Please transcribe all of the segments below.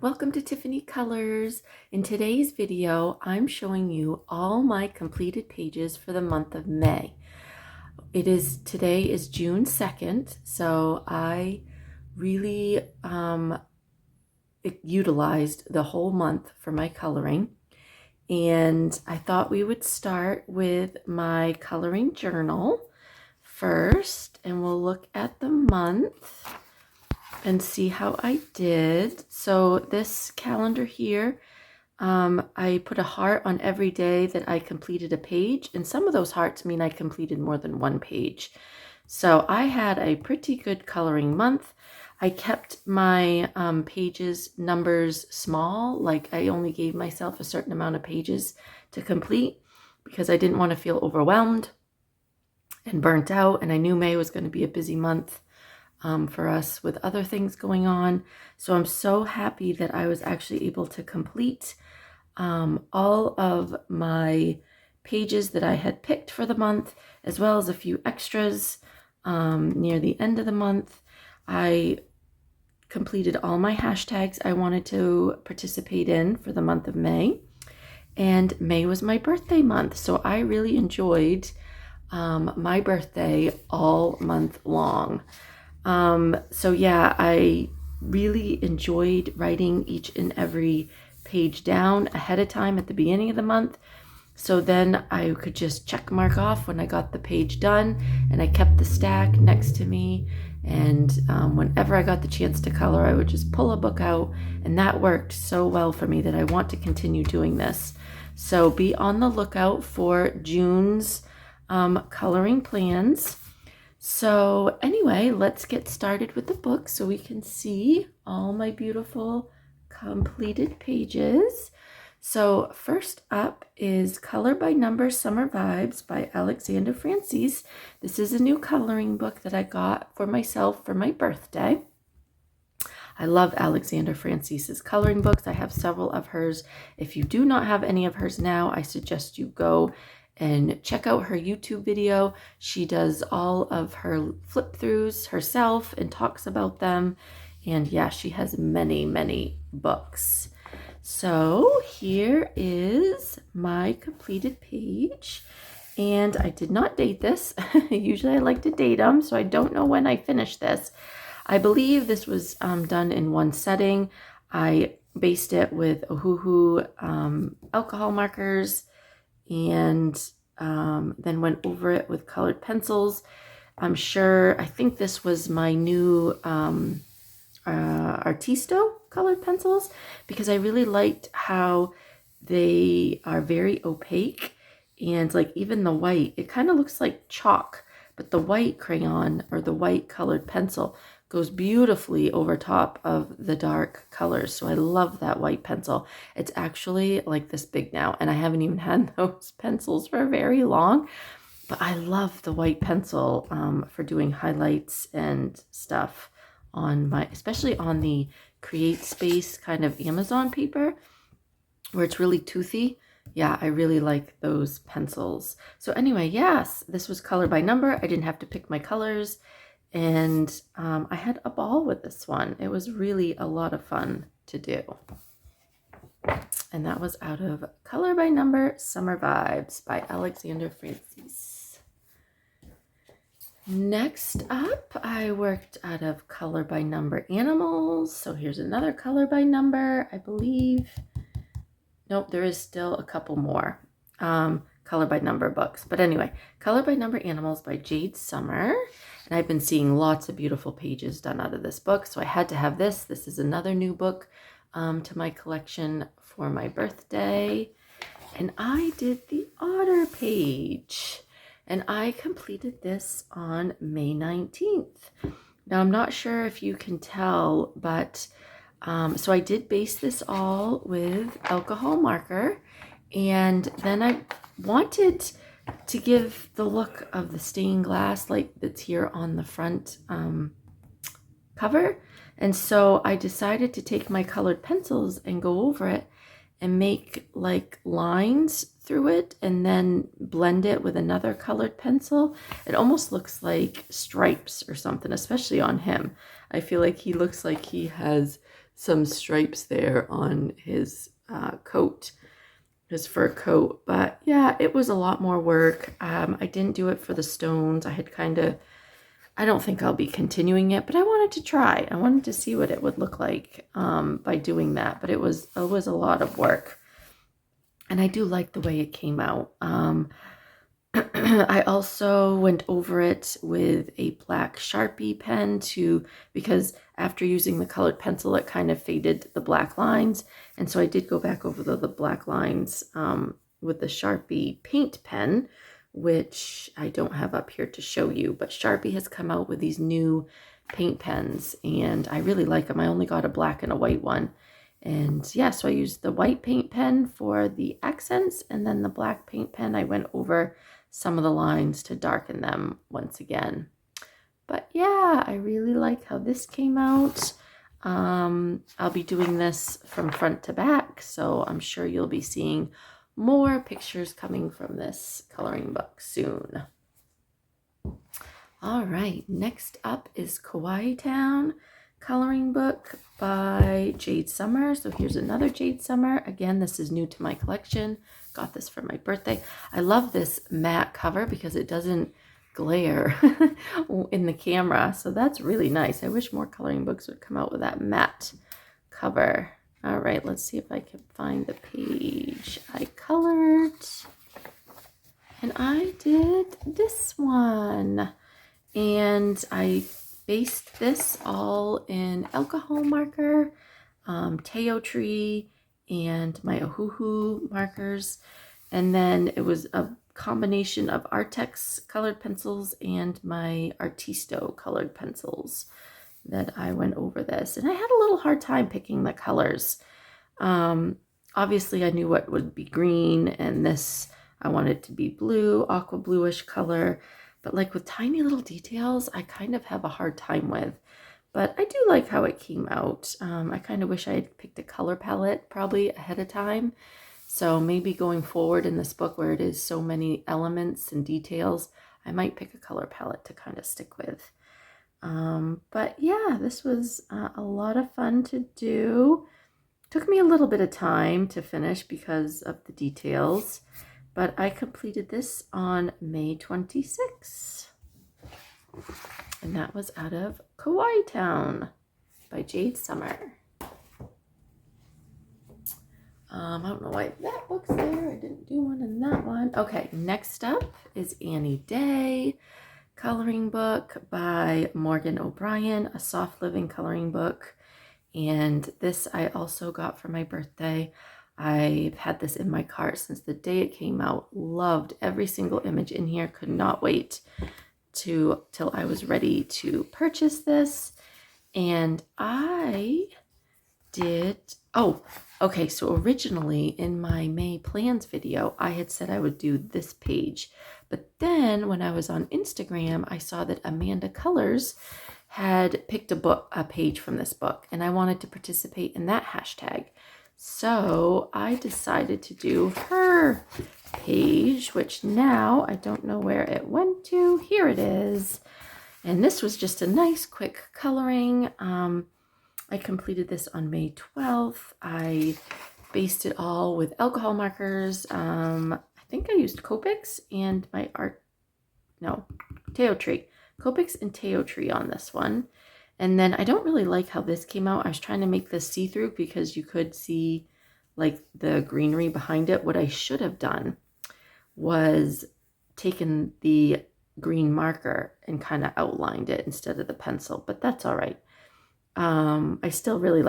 Welcome to Tiffany Colors. In today's video, I'm showing you all my completed pages for the month of May. Today is June 2nd, so I really utilized the whole month for my coloring. And I thought we would start with my coloring journal first, and we'll look at the month and see how I did. So this calendar here, I put a heart on every day that I completed a page, and some of those hearts mean I completed more than one page. So I had a pretty good coloring month. I kept my pages numbers small, like I only gave myself a certain amount of pages to complete because I didn't want to feel overwhelmed and burnt out, and I knew May was going to be a busy month for us with other things going on. So I'm so happy that I was actually able to complete all of my pages that I had picked for the month, as well as a few extras near the end of the month. I completed all my hashtags I wanted to participate in for the month of May, and May was my birthday month, so I really enjoyed my birthday all month long. So yeah, I really enjoyed writing each and every page down ahead of time at the beginning of the month. So then I could just check mark off when I got the page done, and I kept the stack next to me. And whenever I got the chance to color, I would just pull a book out, and that worked so well for me that I want to continue doing this. So be on the lookout for June's coloring plans. So anyway, let's get started with the book so we can see all my beautiful completed pages. So first up is Color by Number Summer Vibes by Alexander Francis. This is a new coloring book that I got for myself for my birthday. I love Alexander Francis's coloring books. I have several of hers. If you do not have any of hers now, I suggest you go and check out her YouTube video. She does all of her flip throughs herself and talks about them. And yeah, she has many, many books. So here is my completed page. And I did not date this. Usually I like to date them, so I don't know when I finished this. I believe this was done in one setting. I based it with Ohuhu alcohol markers, and then went over it with colored pencils. I think this was my new Artisto Colored pencils, because I really liked how they are very opaque, and like even the white, it kind of looks like chalk, but the white crayon or the white colored pencil goes beautifully over top of the dark colors. So I love that white pencil. It's actually like this big now, and I haven't even had those pencils for very long, but I love the white pencil for doing highlights and stuff on especially on the Create Space kind of Amazon paper where it's really toothy. Yeah, I really like those pencils. So anyway, yes, this was Color by Number. I didn't have to pick my colors. And I had a ball with this one. It was really a lot of fun to do. And that was out of Color by Number Summer Vibes by Alexander Francis. Next up, I worked out of Color by Number Animals. So here's another Color by Number, I believe. Nope, there is still a couple more Color by Number books. But anyway, Color by Number Animals by Jade Summer. And I've been seeing lots of beautiful pages done out of this book, so I had to have this. This is another new book to my collection for my birthday. And I did the otter page, and I completed this on May 19th. Now, I'm not sure if you can tell, but so I did base this all with alcohol marker, and then I wanted to give the look of the stained glass like that's here on the front cover. And so I decided to take my colored pencils and go over it and make like lines through it, and then blend it with another colored pencil. It almost looks like stripes or something, especially on him. I feel like he looks like he has some stripes there on his coat, his fur coat. But yeah, it was a lot more work. I didn't do it for the stones. I had kind of, I don't think I'll be continuing it, but I wanted to try. I wanted to see what it would look like by doing that. But it was a lot of work. And I do like the way it came out. I also went over it with a black Sharpie pen because after using the colored pencil, it kind of faded the black lines. And so I did go back over the black lines with the Sharpie Paint pen, which I don't have up here to show you. But Sharpie has come out with these new paint pens, and I really like them. I only got a black and a white one. And yeah, so I used the white paint pen for the accents, and then the black paint pen, I went over some of the lines to darken them once again. But yeah, I really like how this came out. I'll be doing this from front to back, so I'm sure you'll be seeing more pictures coming from this coloring book soon. All right, next up is Kawaii Town coloring book by Jade Summer. So here's another Jade Summer. Again, this is new to my collection. Got this for my birthday. I love this matte cover because it doesn't glare in the camera. So that's really nice. I wish more coloring books would come out with that matte cover. All right, let's see if I can find the page I colored. And I did this one. And I based this all in alcohol marker, Taotree, and my Ohuhu markers. And then it was a combination of Arrtx colored pencils and my Artisto colored pencils that I went over this. And I had a little hard time picking the colors. Obviously, I knew what would be green, and this I wanted to be blue, aqua bluish color. But like with tiny little details, I kind of have a hard time with. But I do like how it came out. I kind of wish I had picked a color palette probably ahead of time. So maybe going forward in this book where it is so many elements and details, I might pick a color palette to kind of stick with. But yeah, this was a lot of fun to do. Took me a little bit of time to finish because of the details. But I completed this on May 26th. And that was out of Kawaii Town by Jade Summer. I don't know why that book's there. I didn't do one in that one. Okay, next up is Annee Day coloring book by Morgan O'Brien, a soft living coloring book. And this I also got for my birthday. I've had this in my cart since the day it came out. Loved every single image in here. Could not wait till I was ready to purchase this. And I did, okay, so originally in my May plans video, I had said I would do this page. But then when I was on Instagram, I saw that Amanda Colors had picked a page from this book, and I wanted to participate in that hashtag. So I decided to do her page, which now I don't know where it went to. Here it is. And this was just a nice quick coloring. I completed this on May 12th. I based it all with alcohol markers. I think I used Copics and Taotree. Copics and Taotree on this one. And then I don't really like how this came out. I was trying to make this see-through because you could see like the greenery behind it. What I should have done was taken the green marker and kind of outlined it instead of the pencil, but that's all right. I still really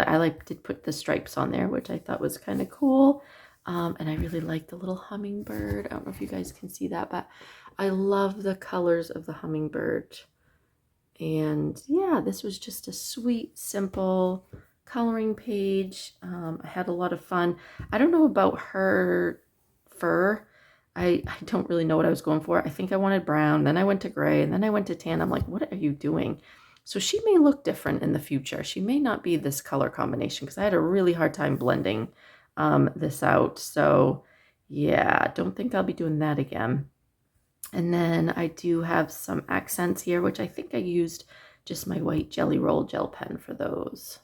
did put the stripes on there, which I thought was kind of cool. And I really like the little hummingbird. I don't know if you guys can see that, but I love the colors of the hummingbird. And yeah, this was just a sweet, simple coloring page. I had a lot of fun. I don't know about her fur. I don't really know what I was going for. I think I wanted brown, then I went to gray, and then I went to tan. I'm like, what are you doing? So she may look different in the future. She may not be this color combination because I had a really hard time blending this out. So yeah, don't think I'll be doing that again. And then I do have some accents here, which I think I used just my white Jelly Roll gel pen for those.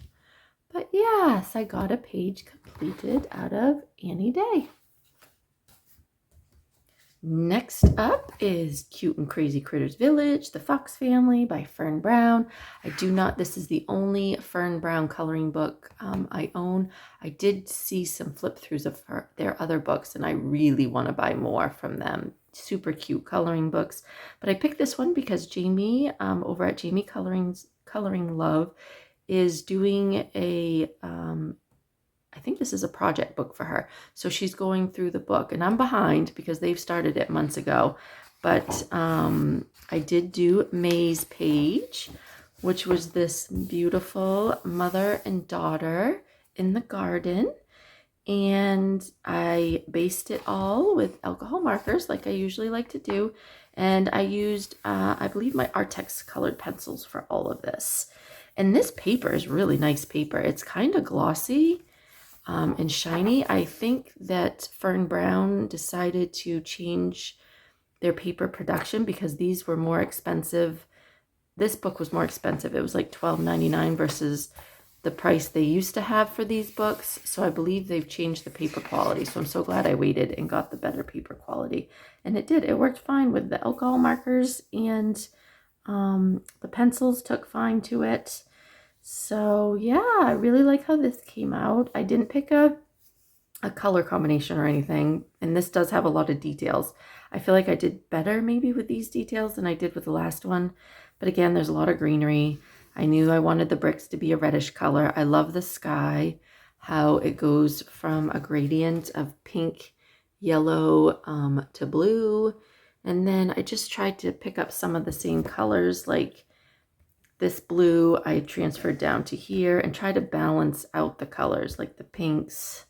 But yes, I got a page completed out of Annee Day. Next up is Cute and Crazy Critters Village, The Fox Family by Fern Brown. This is the only Fern Brown coloring book I own. I did see some flip throughs of their other books, and I really want to buy more from them. Super cute coloring books. But I picked this one because Jamie over at Jamie Coloring Love is doing a I think this is a project book for her. So she's going through the book, and I'm behind because they've started it months ago. But I did do May's page, which was this beautiful mother and daughter in the garden. And I based it all with alcohol markers like I usually like to do. And I used, I believe, my Arrtx colored pencils for all of this. And this paper is really nice paper. It's kind of glossy and shiny. I think that Fern Brown decided to change their paper production because these were more expensive. This book was more expensive. It was like $12.99 versus the price they used to have for these books. So I believe they've changed the paper quality. So I'm so glad I waited and got the better paper quality. And it did. It worked fine with the alcohol markers, and the pencils took fine to it. So yeah, I really like how this came out. I didn't pick a color combination or anything, and this does have a lot of details. I feel like I did better maybe with these details than I did with the last one. But again, there's a lot of greenery. I knew I wanted the bricks to be a reddish color. I love the sky, how it goes from a gradient of pink, yellow to blue. And then I just tried to pick up some of the same colors, like this blue I transferred down to here, and try to balance out the colors, like the pinks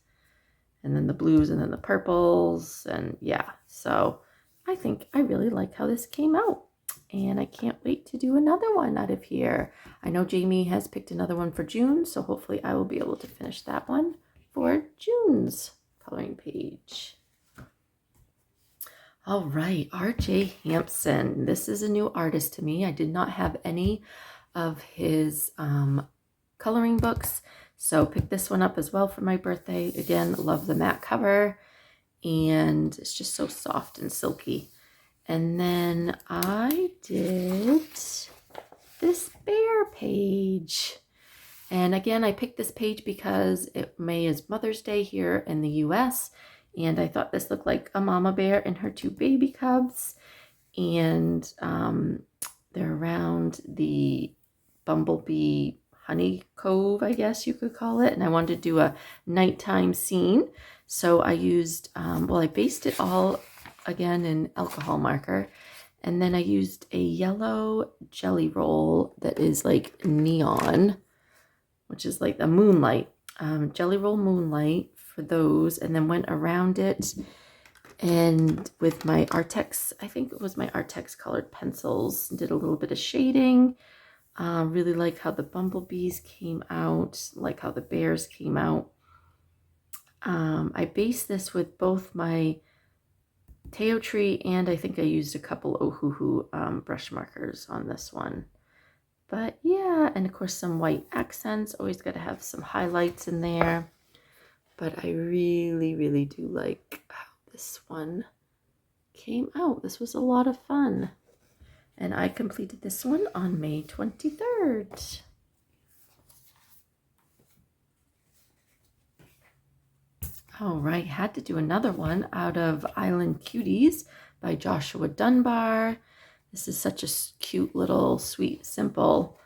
and then the blues and then the purples. And yeah, so I think I really like how this came out, and I can't wait to do another one out of here. I know Jamie has picked another one for June, so hopefully I will be able to finish that one for June's coloring page. All right, R.J. Hampson. This is a new artist to me. I did not have any of his coloring books, so picked this one up as well for my birthday. Again, love the matte cover, and it's just so soft and silky. And then I did this bear page. And again, I picked this page because May is Mother's Day here in the US, and I thought this looked like a mama bear and her two baby cubs. And they're around the Bumblebee Honey Cove, I guess you could call it. And I wanted to do a nighttime scene. So I used, I based it all again in alcohol marker. And then I used a yellow jelly roll that is like neon, which is like a moonlight, jelly roll moonlight for those. And then went around it, and with my Arrtx, I think it was my Arrtx colored pencils, did a little bit of shading. Really like how the bumblebees came out, like how the bears came out. I based this with both my Taotree, and I think I used a couple Ohuhu brush markers on this one. But yeah, and of course some white accents. Always got to have some highlights in there. But I really, really do like how this one came out. This was a lot of fun. And I completed this one on May 23rd. All right, had to do another one out of Island Cuties by Joshua Dunbar. This is such a cute little, sweet, simple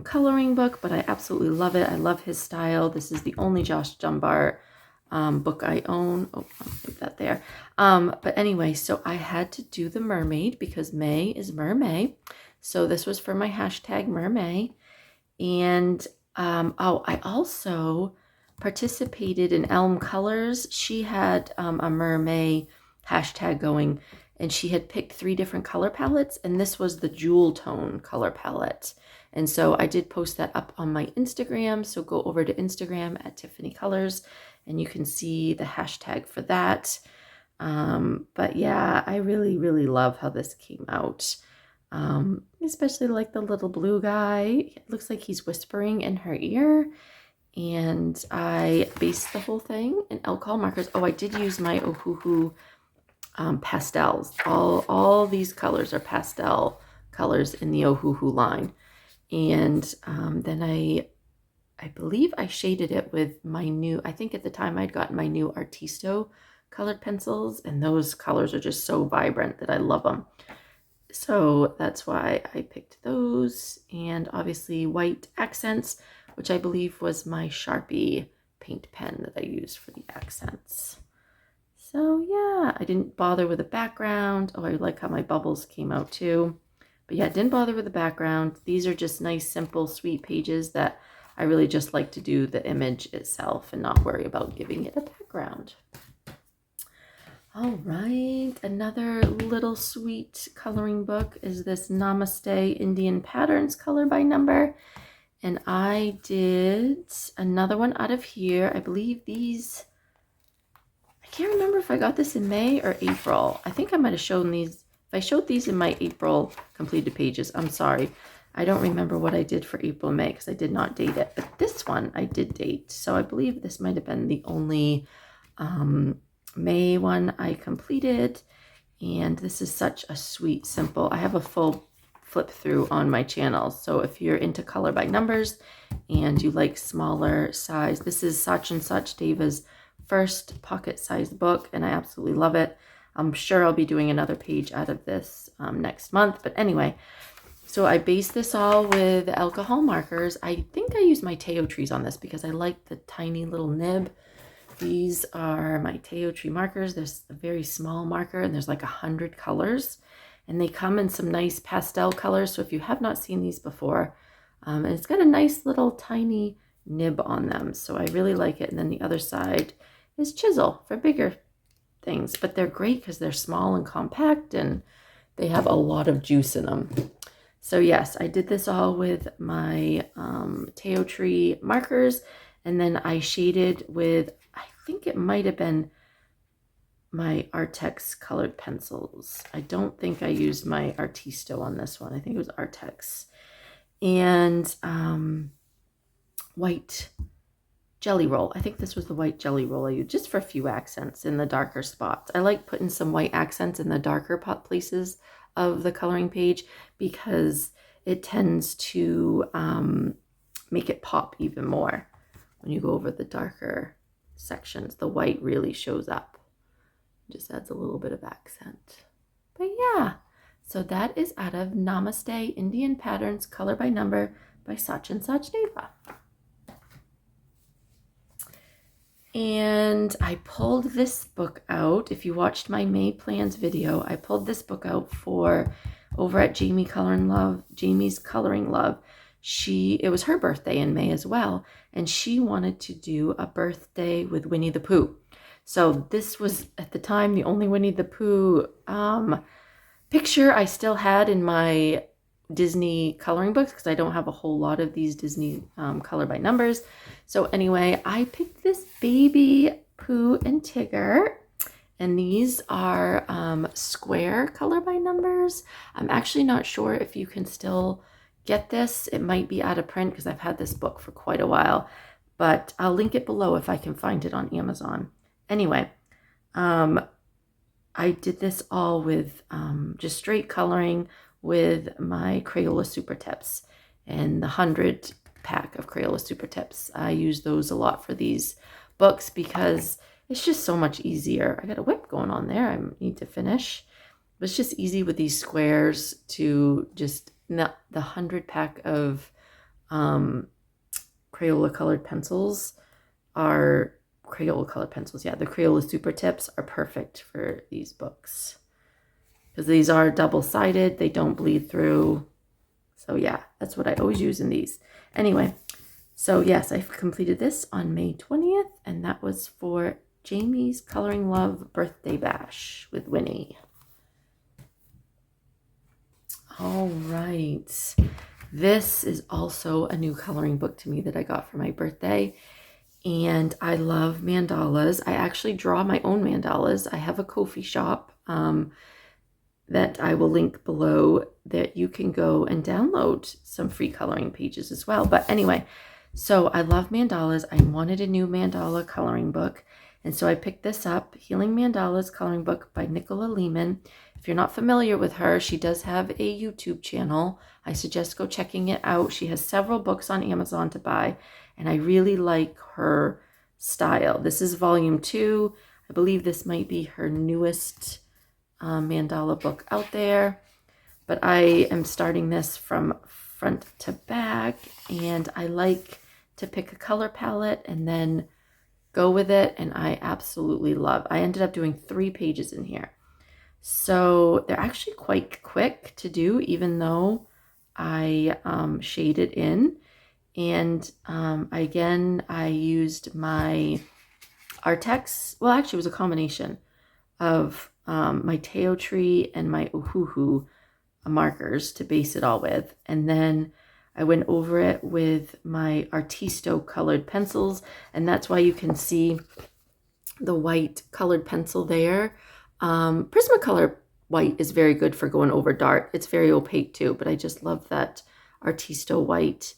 coloring book, but I absolutely love it. I love his style. This is the only Josh Dunbar book I own. Oh, I'll leave that there. But anyway, so I had to do the mermaid because May is Mermay. So this was for my hashtag Mermay. And I also participated in Elm Colors. She had a Mermay hashtag going, and she had picked 3 different color palettes, and this was the jewel tone color palette. And so I did post that up on my Instagram. So go over to Instagram at Tiffany Colors, and you can see the hashtag for that. But yeah, I really, really love how this came out. Especially like the little blue guy. It looks like he's whispering in her ear. And I based the whole thing in alcohol markers. Oh, I did use my Ohuhu pastels. All these colors are pastel colors in the Ohuhu line. And then I believe I shaded it with my new, I think at the time I'd gotten my new Artisto Colored pencils, and those colors are just so vibrant that I love them. So that's why I picked those, and obviously white accents, which I believe was my Sharpie Paint pen that I used for the accents. So yeah, I didn't bother with the background. Oh, I like how my bubbles came out too. But yeah, didn't bother with the background. These are just nice, simple, sweet pages that I really just like to do the image itself and not worry about giving it a background. All right, another little sweet coloring book is this Namaste Indian Patterns color by number. And I did another one out of here. I believe these, I can't remember if I got this in May or April. I think I might have shown these. If I showed these in my April completed pages, I'm sorry. I don't remember what I did for April and May because I did not date it. But this one I did date. So I believe this might have been the only May one I completed. And this is such a sweet, simple, I have a full flip through on my channel. So if you're into color by numbers and you like smaller size, this is Such and Such Deva's first pocket sized book, and I absolutely love it. I'm sure I'll be doing another page out of this next month. But anyway, so I based this all with alcohol markers. I think I used my Taotrees on this because I like the tiny little nib. These are my Taotree markers. There's a very small marker and there's like 100 colors, and they come in some nice pastel colors. So if you have not seen these before, and it's got a nice little tiny nib on them. So I really like it. And then the other side is chisel for bigger things, but they're great because they're small and compact and they have a lot of juice in them. So yes, I did this all with my Taotree markers, and then I shaded with, I think it might have been my Arrtx colored pencils. I don't think I used my Artisto on this one. I think it was Arrtx. And white jelly roll. I think this was the white jelly roll I used just for a few accents in the darker spots. I like putting some white accents in the darker places of the coloring page because it tends to make it pop even more. When you go over the darker sections, the white really shows up. It just adds a little bit of accent. But yeah, so that is out of Namaste Indian Patterns Color by Number by Such and Such Deva. And I pulled this book out. If you watched my May plans video, I pulled this book out for over at Jamie's Coloring Love. It was her birthday in May as well, and she wanted to do a birthday with Winnie the Pooh. So this was at the time the only Winnie the Pooh picture I still had in my Disney coloring books because I don't have a whole lot of these Disney color by numbers. So anyway, I picked this baby Pooh and Tigger, and these are square color by numbers. I'm actually not sure if you can still get this. It might be out of print because I've had this book for quite a while, but I'll link it below if I can find it on Amazon. Anyway, I did this all with just straight coloring with my Crayola Super Tips and the 100 pack of Crayola Super Tips. I use those a lot for these books because it's just so much easier. I got a whip going on there I need to finish. But it's just easy with these squares to just, the 100 pack of Crayola colored pencils are Crayola colored pencils. Yeah, the Crayola Super Tips are perfect for these books because these are double-sided. They don't bleed through. So yeah, that's what I always use in these. Anyway, so yes, I've completed this on May 20th, and that was for Jamie's Coloring Love Birthday Bash with Winnie. All right. This is also a new coloring book to me that I got for my birthday. And I love mandalas. I actually draw my own mandalas. I have a Ko-fi shop that I will link below that you can go and download some free coloring pages as well. But anyway, So I love mandalas. I wanted a new mandala coloring book. And so I picked this up, Healing Mandalas Coloring Book by Nicola Lehman. If you're not familiar with her, she does have a YouTube channel. I suggest go checking it out. She has several books on Amazon to buy, and I really like her style. This is volume 2. I believe this might be her newest mandala book out there. But I am starting this from front to back, and I like to pick a color palette and then go with it, and I absolutely love. I ended up doing 3 pages in here. So they're actually quite quick to do, even though I shaded in. And again, I used my Arrtx. Well, actually, it was a combination of my Taotree and my Ohuhu markers to base it all with. And then I went over it with my Artisto Colored pencils, and that's why you can see the white colored pencil there. Prismacolor white is very good for going over dark. It's very opaque too, but I just love that Artisto white.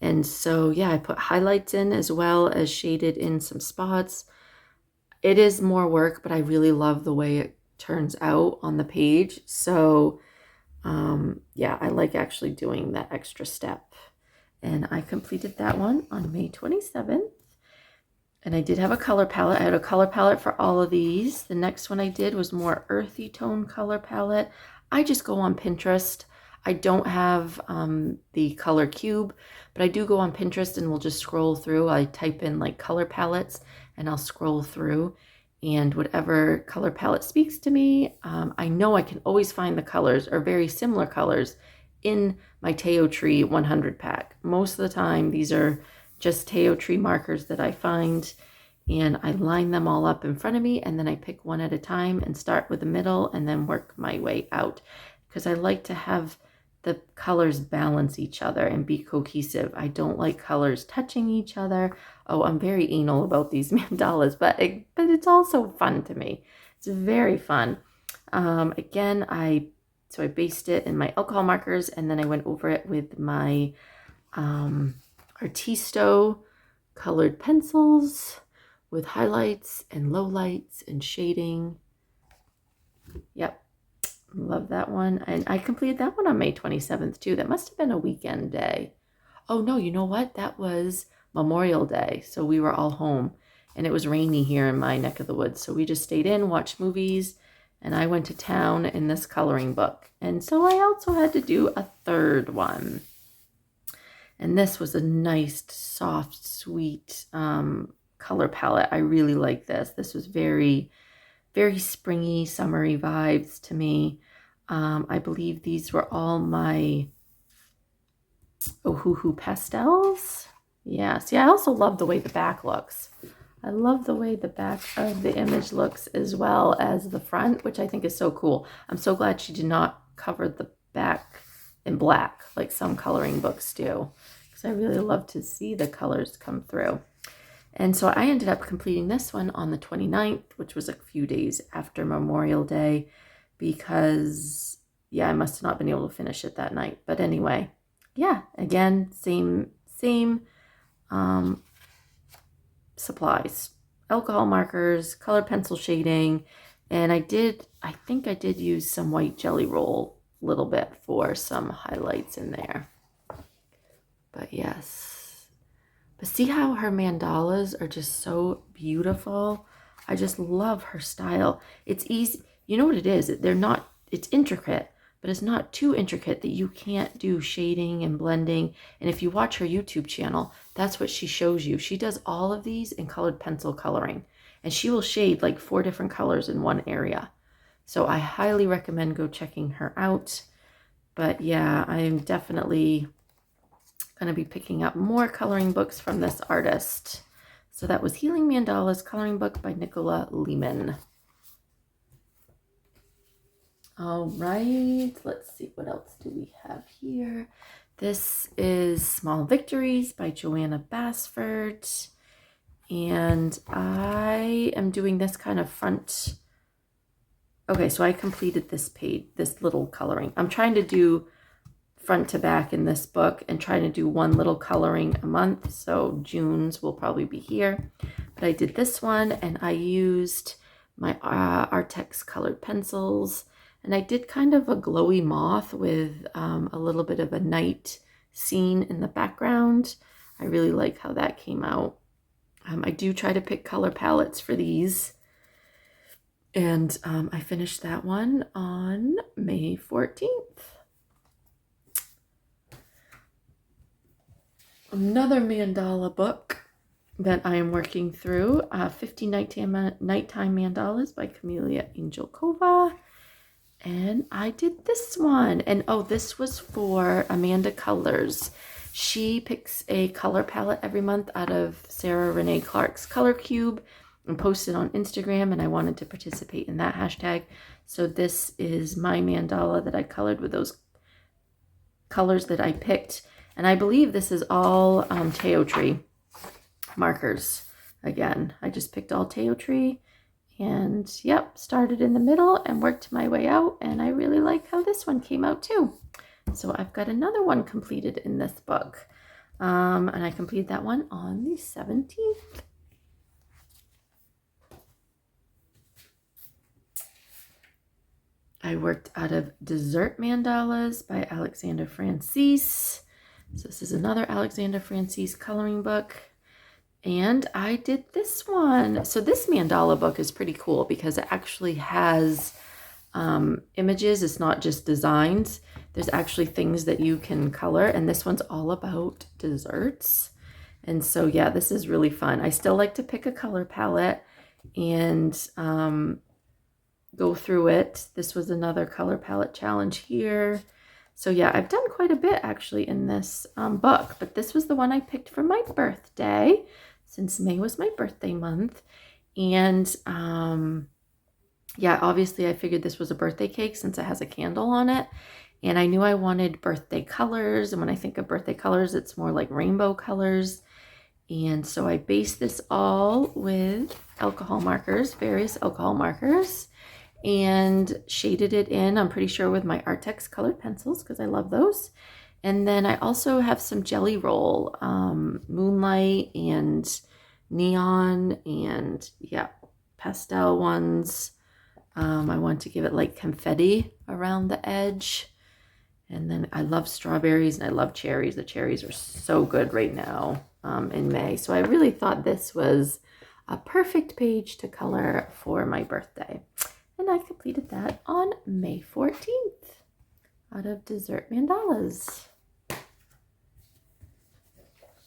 And so, yeah, I put highlights in as well as shaded in some spots. It is more work, but I really love the way it turns out on the page. So, yeah, I like actually doing that extra step. And I completed that one on May 27th. And I did have a color palette. I had a color palette for all of these. The next one I did was more earthy tone color palette. I just go on Pinterest. I don't have the color cube, but I do go on Pinterest and we'll just scroll through. I type in like color palettes and I'll scroll through, and whatever color palette speaks to me, I know I can always find the colors or very similar colors in my Taotree 100 pack. Most of the time, these are just Taotree markers that I find, and I line them all up in front of me, and then I pick one at a time and start with the middle and then work my way out, because I like to have the colors balance each other and be cohesive. I don't like colors touching each other. Oh, I'm very anal about these mandalas, but it's also fun to me. It's very fun. Again, I based it in my alcohol markers, and then I went over it with my Artisto Colored pencils with highlights and lowlights and shading. Yep. Love that one. And I completed that one on May 27th too. That must have been a weekend day. Oh no, you know what? That was Memorial Day. So we were all home, and it was rainy here in my neck of the woods. So we just stayed in, watched movies, and I went to town in this coloring book. And so I also had to do a third one. And this was a nice, soft, sweet color palette. I really like this. This was very, very springy, summery vibes to me. I believe these were all my Ohuhu pastels. Yes. Yeah, I also love the way the back looks. I love the way the back of the image looks as well as the front, which I think is so cool. I'm so glad she did not cover the back in black like some coloring books do, because I really love to see the colors come through. And so I ended up completing this one on the 29th, which was a few days after Memorial Day, because, yeah, I must have not been able to finish it that night. But anyway, yeah, again, same supplies, alcohol markers, colored pencil shading, and I think I did use some white jelly roll a little bit for some highlights in there. But yes. But see how her mandalas are just so beautiful? I just love her style. It's easy. You know what it is? It's intricate, but it's not too intricate that you can't do shading and blending. And if you watch her YouTube channel, that's what she shows you. She does all of these in colored pencil coloring, and she will shade like 4 different colors in one area. So I highly recommend go checking her out. But yeah, I am definitely going to be picking up more coloring books from this artist. So that was Healing Mandalas Coloring Book by Nicola Lehman. All right, let's see, what else do we have here? This is Small Victories by Joanna Basford. And I am doing this kind of front. Okay, so I completed this page, this little coloring. I'm trying to do front to back in this book and trying to do one little coloring a month. So June's will probably be here. But I did this one and I used my Arrtx colored pencils. And I did kind of a glowy moth with a little bit of a night scene in the background. I really like how that came out. I do try to pick color palettes for these. And I finished that one on May 14th. Another mandala book that I am working through, 50 Nighttime Mandalas by Camellia Angelkova. And I did this one. And oh, this was for Amanda Colors. She picks a color palette every month out of Sarah Renee Clark's Color Cube and posts it on Instagram, and I wanted to participate in that hashtag. So this is my mandala that I colored with those colors that I picked. And I believe this is all Taotree markers. Again, I just picked all Taotree and yep, started in the middle and worked my way out. And I really like how this one came out too. So I've got another one completed in this book. And I completed that one on the 17th. I worked out of Dessert Mandalas by Alexander Francis. So this is another Alexander Francis coloring book. And I did this one. So this mandala book is pretty cool because it actually has images. It's not just designs. There's actually things that you can color. And this one's all about desserts. And so, yeah, this is really fun. I still like to pick a color palette and go through it. This was another color palette challenge here. So yeah, I've done quite a bit actually in this book, but this was the one I picked for my birthday, since May was my birthday month. And yeah, obviously I figured this was a birthday cake since it has a candle on it. And I knew I wanted birthday colors. And when I think of birthday colors, it's more like rainbow colors. And so I based this all with alcohol markers, various alcohol markers, and shaded it in, I'm pretty sure, with my Arrtx colored pencils because I love those. And then I also have some Jelly Roll, Moonlight and Neon, and yeah, pastel ones. I want to give it like confetti around the edge. And then I love strawberries and I love cherries. The cherries are so good right now in May. So I really thought this was a perfect page to color for my birthday. And I completed that on May 14th out of Dessert Mandalas.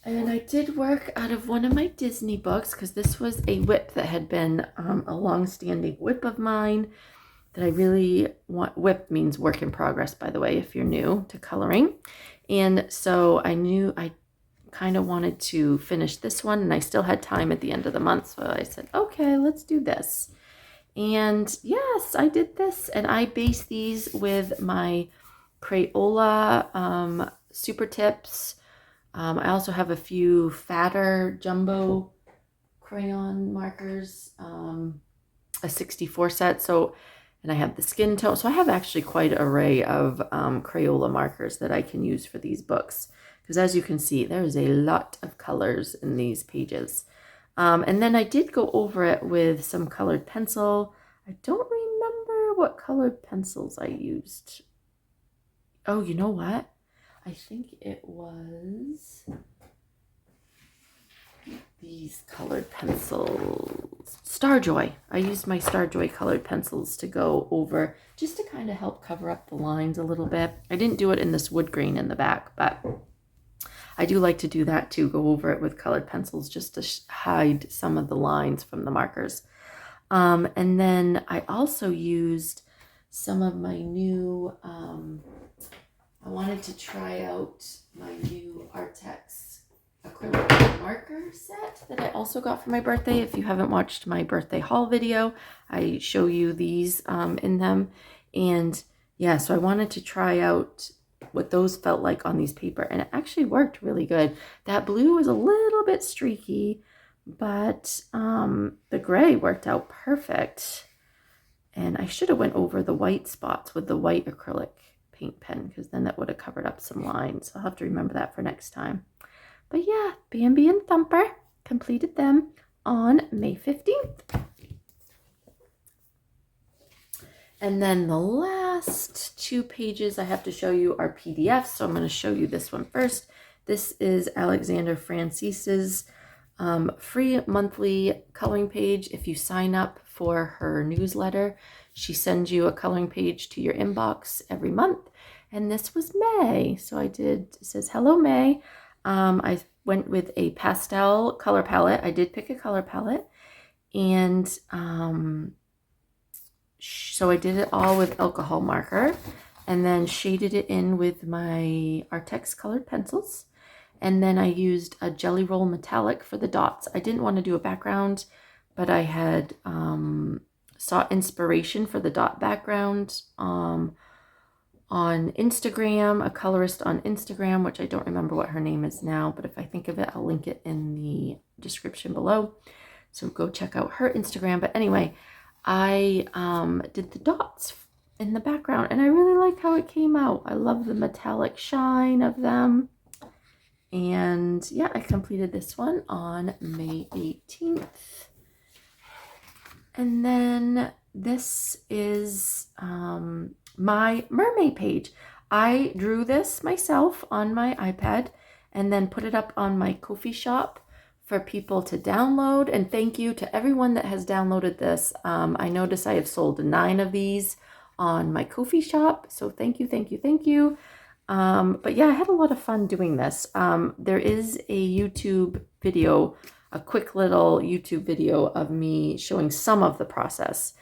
And I did work out of one of my Disney books because this was a whip that had been a long-standing whip of mine that I really want. Whip means work in progress, by the way, if you're new to coloring. And so I knew I kind of wanted to finish this one, and I still had time at the end of the month. So I said, okay, let's do this. And yes, I did this, and I based these with my Crayola Super Tips. I also have a few fatter jumbo crayon markers, a 64 set. So, and I have the skin tone. So I have actually quite an array of Crayola markers that I can use for these books. Because as you can see, there is a lot of colors in these pages. And then I did go over it with some colored pencil. I don't remember what colored pencils I used. Oh, you know what? I think it was these colored pencils. Starjoy. I used my Starjoy colored pencils to go over, just to kind of help cover up the lines a little bit. I didn't do it in this wood grain in the back, but I do like to do that too, go over it with colored pencils just to hide some of the lines from the markers. And then I also used some of my new, I wanted to try out my new Arrtx acrylic marker set that I also got for my birthday. If you haven't watched my birthday haul video, I show you these in them. And yeah, so I wanted to try out what those felt like on these paper, and it actually worked really good. That blue was a little bit streaky, but the gray worked out perfect. And I should have went over the white spots with the white acrylic paint pen, because then that would have covered up some lines. I'll have to remember that for next time. But yeah, Bambi and Thumper, completed them on May 15th. And then the last 2 pages I have to show you are PDFs, so I'm going to show you this one first. This is Alexander Francise's free monthly coloring page. If you sign up for her newsletter, she sends you a coloring page to your inbox every month. And this was May, so I did, it says, hello May. I went with a pastel color palette. I did pick a color palette, and so I did it all with alcohol marker, and then shaded it in with my Arrtx colored pencils. And then I used a Jelly Roll metallic for the dots. I didn't want to do a background, but I had sought inspiration for the dot background on Instagram, a colorist on Instagram, which I don't remember what her name is now, but if I think of it, I'll link it in the description below. So go check out her Instagram. But anyway, I did the dots in the background, and I really like how it came out. I love the metallic shine of them. And yeah, I completed this one on May 18th. And then this is my mermaid page. I drew this myself on my iPad and then put it up on my Ko-fi shop for people to download. And thank you to everyone that has downloaded this. I notice I have sold 9 of these on my Ko-fi shop. So thank you, thank you, thank you. But yeah, I had a lot of fun doing this. There is a YouTube video, a quick little YouTube video of me showing some of the process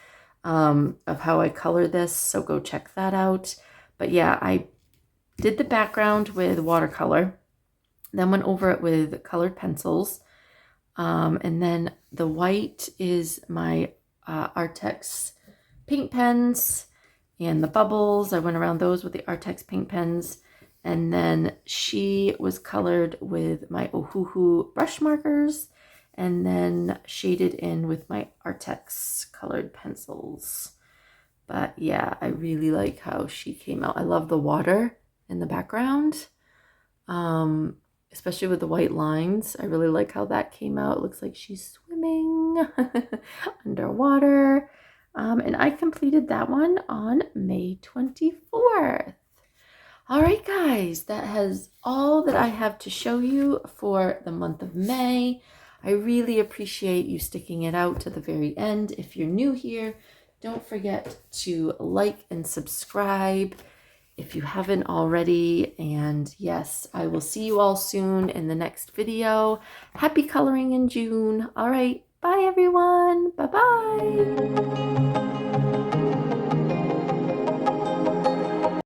of how I color this. So go check that out. But yeah, I did the background with watercolor, then went over it with colored pencils. And then the white is my Arrtx paint pens, and the bubbles, I went around those with the Arrtx paint pens. And then she was colored with my Ohuhu brush markers, and then shaded in with my Arrtx colored pencils. But yeah, I really like how she came out. I love the water in the background, especially with the white lines. I really like how that came out. It looks like she's swimming underwater. And I completed that one on May 24th. All right, guys, that has all that I have to show you for the month of May. I really appreciate you sticking it out to the very end. If you're new here, don't forget to like and subscribe if you haven't already. And yes, I will see you all soon in the next video. Happy coloring in June. All right, bye everyone. Bye-bye.